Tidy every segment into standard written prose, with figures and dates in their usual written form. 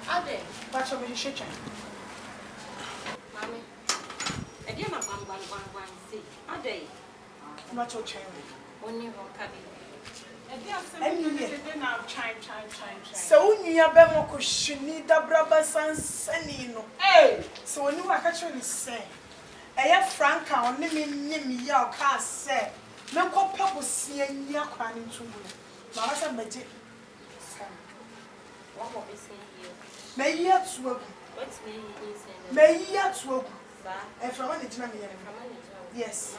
Ade. But you should check. Mommy. I didn't have one. See. Ade. Not your chain. Only one cabin. And you now chime. So you are better cushiony, the brother Sansanino. Eh, so when you are actually say, I have Franka on me, your car say, no papa seeing your crying to you. Master Magic. What will be saying here? May you at work. What's me? May you at work. And from an Italian. Yes,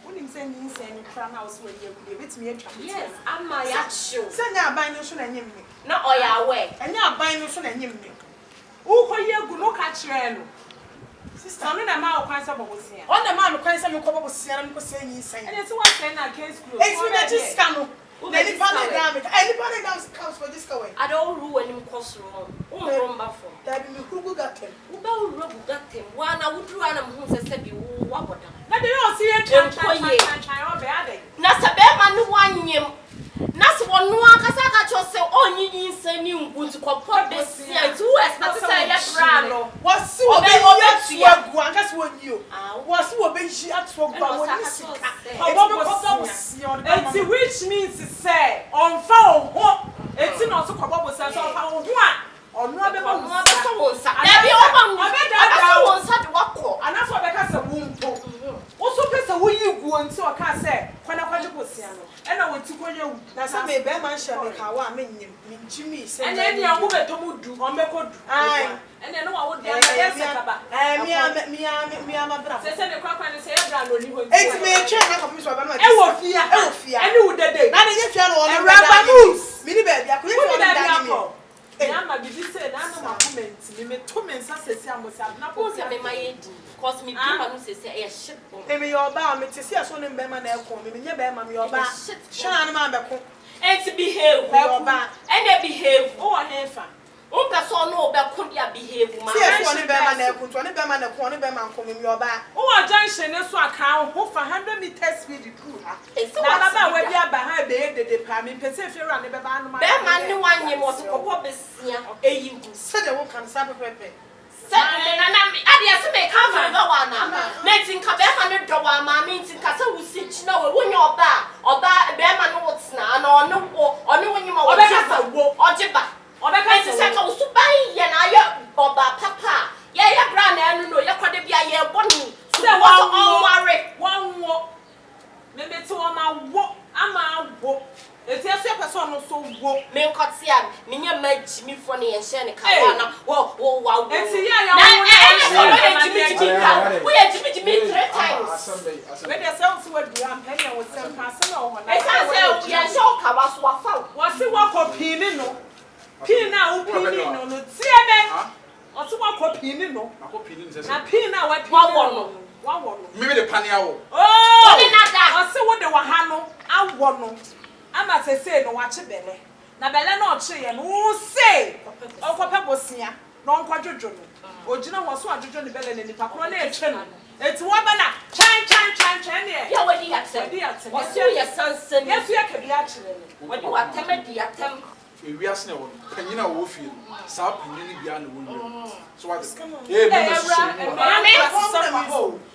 when you send me saying crown house where you give it me a chance. yes, I'm my actual. Send your binding and you me. No, or your way. And your binding and you me. Oh, for you, good look at you. Sister, I'm in a mouth, quite some was here. On the man, quite some couple of Siam was saying, and it's what saying I can't screw. It's when I just scandal. Anybody else comes for this going. I don't ruin him cost room. Buffer. That be who got him. Who got him? One I would run him who said you what would now they don't see a child. Nasa Beman one him. Nasa one one Casaka chose only in sending good to comport this year to us. Not to say that was so that's what you was so big she at work. Which means to say on foul. It's not so probable sense of how one. Or no, there be one such walk, and that's what because a womb. Also, person will you go and so I can't say when I want to put and I want to go you. Now, some may bear man shall make how I mean Jimmy, and then you are moving to do on the code. Aye, and then I would be I'm a brother. Send the crack and say, it's me a chain of Miss Obama. I will fear, and you would the day. Not if you are on a rubber goose. Mini baby, I couldn't. Yama bibi say na no comment me to me nsa sesi amosa na po se me my cause me pima no sesi e shit me your ba me tisi aso ne be ma na ekon me nye be ma me your ba sha na ma be ko enti behave your ba and behave o hefa o person no be ko dia behave ma si aso ne be ma na ekon to ne be ma na ko ne be ma nko me your ba o junction ne so aka ho fa 100 meters speed through ha na ba we bia ba ha be de pa me pese fe ra ne be ba no ma be ma ne wanye mo so popo besia eyi gu se de wo kan sa pepepe se na na ade ase me ka fa ga wa na na tinka be ma ne do wa ma me tinka se wo si china we wonya oba be ma no wotna na ono wonyi ma wo kasa wo ojiba obeka se ka wo suban ye na ya oba papa ye bra na anu no ye kwade bia ye bonu se wo worry one wo me me to ma wo ama wo eti ase person no so wo me nkotia me nya maji mi fo ne ye hye ne ka wa na wo eti ya wo ye jimi 3 times we dey say so we do am penny we say pass na ho na e say ye show ka wa so wa fa wo se wa ko pin no pin na wo pin no no tie be o se wa ko pin no na pin na wa wo no me de pane awo oh ni nada o se wo de wa ha no awo no ama se no wa che bele na bele na o che ye no wo se o ko pe bosia no nko dwodwo no o gina wo so adwodwo ne bele ne nipa kro na e che no eti wo ba na chan ne ya wadi atem wo se ye sansan yesu ye ka bia kire ne wadi wa tem di atem ewi ase na wo panyina wo fie sa panyini bia na wo so what eh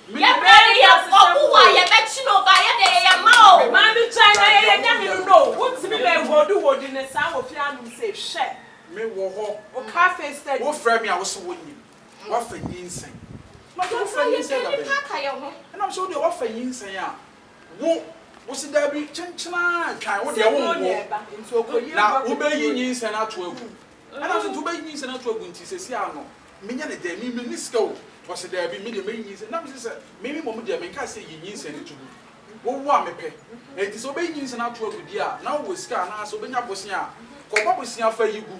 me ya brother ya Pokuaa ya bechi no ba ya de ya ma o ma bi China ya nya mi no wo ti mi be wodu ne sa wo fie anu se hwe me wo ho o cafe steady wo fra me a wo so wo nyim wo fa yinsen ma wo fra yinsen da be ka ya ho na am so de wo fa yinsen a wo si da bi chenchena twan wo de wo na wo be yinsen ato agu ana so to be yinsen ato agu nti sesi ano menya ne da mi ni ska o was there be me de me yinsen na me say me mo de me ka say yinsen ne tugu wo wo a me pe e ti so be yinsen ato agu di a na wo ska na so be nya bosia a ko ba bosia fa yigu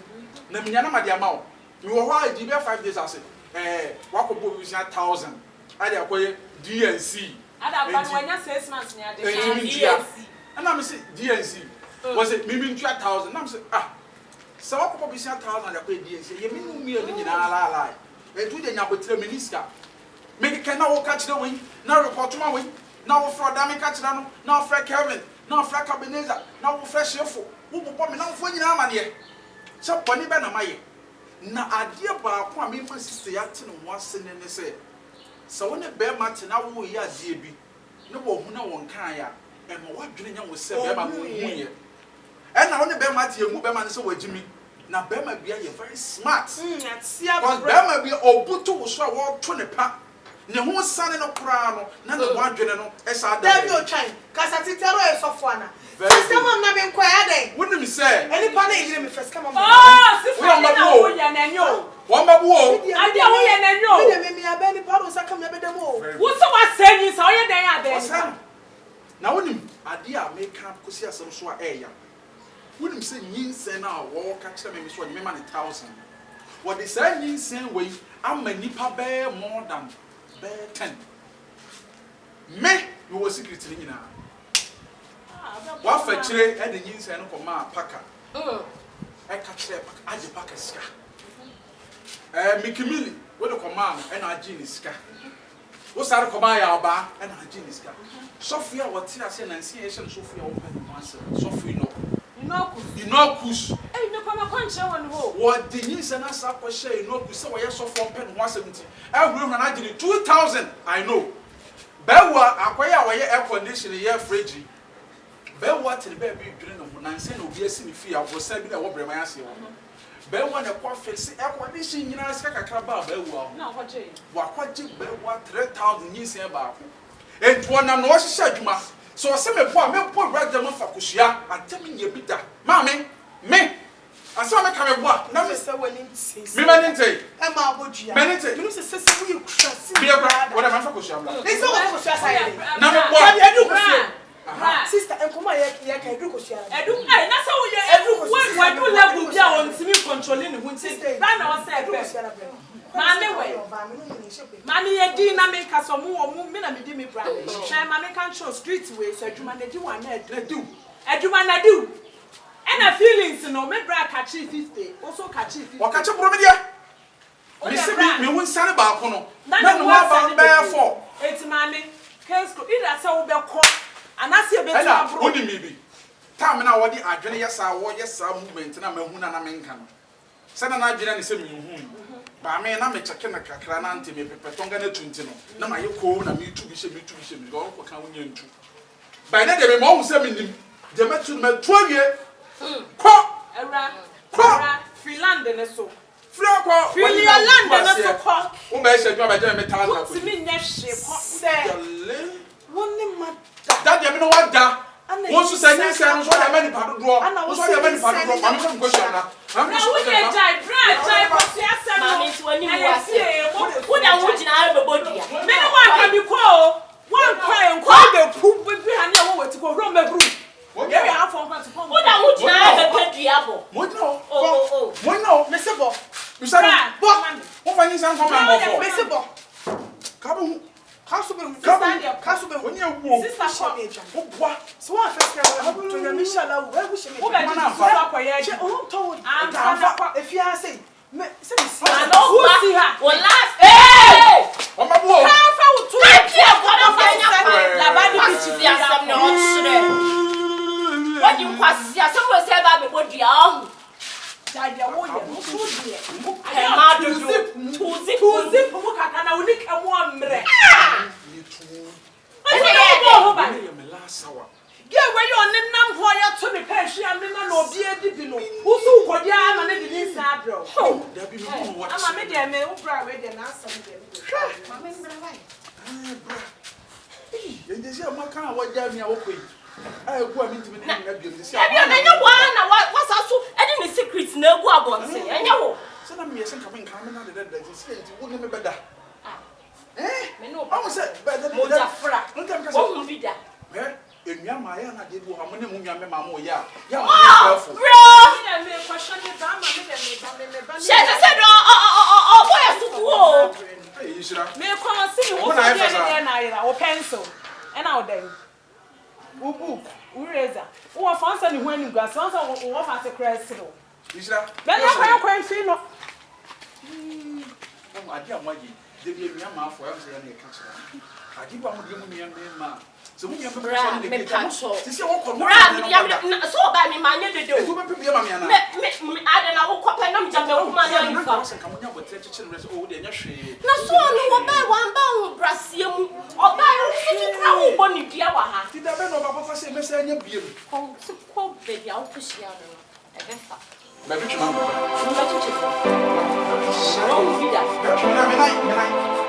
na menya na ma de ama o me wo ho a di be 5 days ase wa ko bo bosia 1000 ade akoye DNC ada ba no nya 6 months ne ade DNC na me say DNC was it me 1000 na me say so wa ko bo bosia 1000 ade akoye DNC ye me no mi ni nyina ala etu de nyabotre minister me ke na wo ka kire wen na report ma wen na wo fro da me ka kire no na wo fra Kevin na wo fra Kabineza na wo fra Shefo wo bobo me na wo fo nyina amane ye se boni be na maye na adeɛ baako a me ma sister ya te no ho ase ne sɛ sɛ wo ne be ma te na wo yi adeɛ bi ne wo hu na won kan ya e ma wadwene nya wo sɛ be ma no hu ye ɛna wo ne be ma te emu be ma ne sɛ wagimi na be ma bia ye very smart because be ma bia obuto wo so a wo to ne pa ne ho sane no kura no na ne wadwene no e sa da David Ochan kasa titero e sofo ana sister mom na me nkwa ya den wonim sɛ any pa na yire me first come on sister na wo ya nanyo won babu o ade wo ya nanyo me Abena pa do saka me bedam o wo so wa sani sa o ya den Abena na wonim ade a me ka kosi asem so a eya wonim sɛ nyinsen na wo ka kyerɛ me so me ma ne 1000 what they say nyinsen we ama nipa be more than 10 me you was secret ni nyina wa fa kyerɛ e de nyinsen no koma paka e ka kyerɛ paka age paka sika mikimili wo de koma e na age ni sika wo sare koma ya oba e na age ni sika Sofia what tia say nansi e hye Sofia wo pa ni answer Sofia no Inokus eh me koma kwanche won ho what the nyinsen na sa ko hye Inokus say wo ye Sofia wo pa ni ho asɛm ehuru na age ni 2000 I know bewa akwaya wo ye air condition ye fridge bewa till be bi dwene no nansi na obi asi ni fi a wo sa bi na wo brema ya se wo bewa na kwa fix air condition nyina sika kakra ba bewa na kwaje wa kwaje bewa 3000 nyinsen ba ko entuo nam no wo hyehyɛ adwuma so ɔsɛ me po a me po brother ma fa kohyia atemi nye bi da ma me asa me ka me bo a na me sɛ wani ntse me ma ninte e ma abodua me ninte me no sɛ sɛ wo yi krasi bi abra wo da ma fa kohyia bra ne sɛ wo kohyia sa yɛ na me bo ya edu kohyia Right. Sister, enkoma ye ka edu kohyia edu na say wo ye edu wo do level dia on timi controlling the hunti ba na wo say be Mami we. Mami ye di na me ka so mo me na me di me brand. Na mami kan show street way so adwuma na di wan na do. Adwuma na do. E na feelings no me bra ka chi 50. Also ka chi 50. Wa ka chi bro me dia. Me se me hu nsane ba ko no. Na no ba ba 4. Eti mami case ko ida say wo be ko. Anase be ti abro. Oni mi bi. Time na wo di adwene yesa wo yesa movement na mahu na menka no. Se na adwene ne se me hu. Ba me na me cheke na kakra na ante me pepetonga na tunti no. Na ma ye ko na me tu bi she me go ko kan wonya ntu. Ba na de me mo hu se me nim. De me tu me to awie. Ko Era Finland ne so. Franka Finland ne so ko. Wo ba she adwuma ba je me 1000 ko. Ti me nya hwe ko se. Woni ma that dey me no wa da won so say nyi say no so dey many pado do won so dey many pado do am come question na am so we dey jai ko si asem no mami ti woni wa wo da wo jina ara bebo dia me no wa ka bi ko wan kwa be pu bi ha na wo weti ko ro me bru ye we have for to come wo da wo jina ara bebo dia bo mo no mo no me se bo you say bo wo fa nyi say come am for me se bo ka bo kaso be woni awu sister ko wo boa so wa first time to na mishala wo hu she me wo be ji so ko ye che o to am fa if you say me se me si and who see her wo last o ma bo ka fa wo tu ti e ko na fa nya la ba di bi ti asem na o hire wodi nkwasi asem wo se ba bebo dia o Daddy, wo ye mo so die. e ma do tuzi mo kaka na unik emu amre. ni tu O se ye go ho ba. ye me last hour Ge we ye onenam ho ya to me pa hwia me na obi edi bi no. Wo so ukodi ama na di ni nsa adro. da bi me mo what Ama me de me wo bra we de na asam de. mama mbra wai bra ye je se ma kan wa ja mi a wo koi ai ku ami ntimi na na biom se e bi na nya wa na wa sa so e di ni secret na egu abonte enya wo se na me se nka me na de se enti wo ne me beda me no I say, mo jafra wo hu bi da enua ma ya na de bu ha mo ne mu nua me ma mo ya ya mo oh careful bro Me question de ba ma me de me ba. she say do boy afufu o hey ishira Me ko si wo so de na ira wo pencil. E na wo den. Wo book, wo razor. Wo fansa ni hu ani gua, fansa wo fansa crazy no. ishira Be na kwa nfi no. o ade amaji de bi enua ma afọ ya se ya na e ka kira Agiba mo de mo nua ma. So mo nua Bra, me pacho. Sisi wo ko. Bra, me ya so ba me manye dede. Tu be pe bia ma me ana. Me ada na wo kope na me ja me kuma na nfa. Se ka mo nya botre chichi no so wo de nya hwe. Na so no wo ba wan ba ho brasie mu. Oba yo so kra wo bo ni bia wa ha. Ti da be no ba papa se me se nya biem. Ko be dia wo kushia no. Ebe fa. Ba bi tuma. Mo ba chichi. Sharon vida. Ba tuma me nai.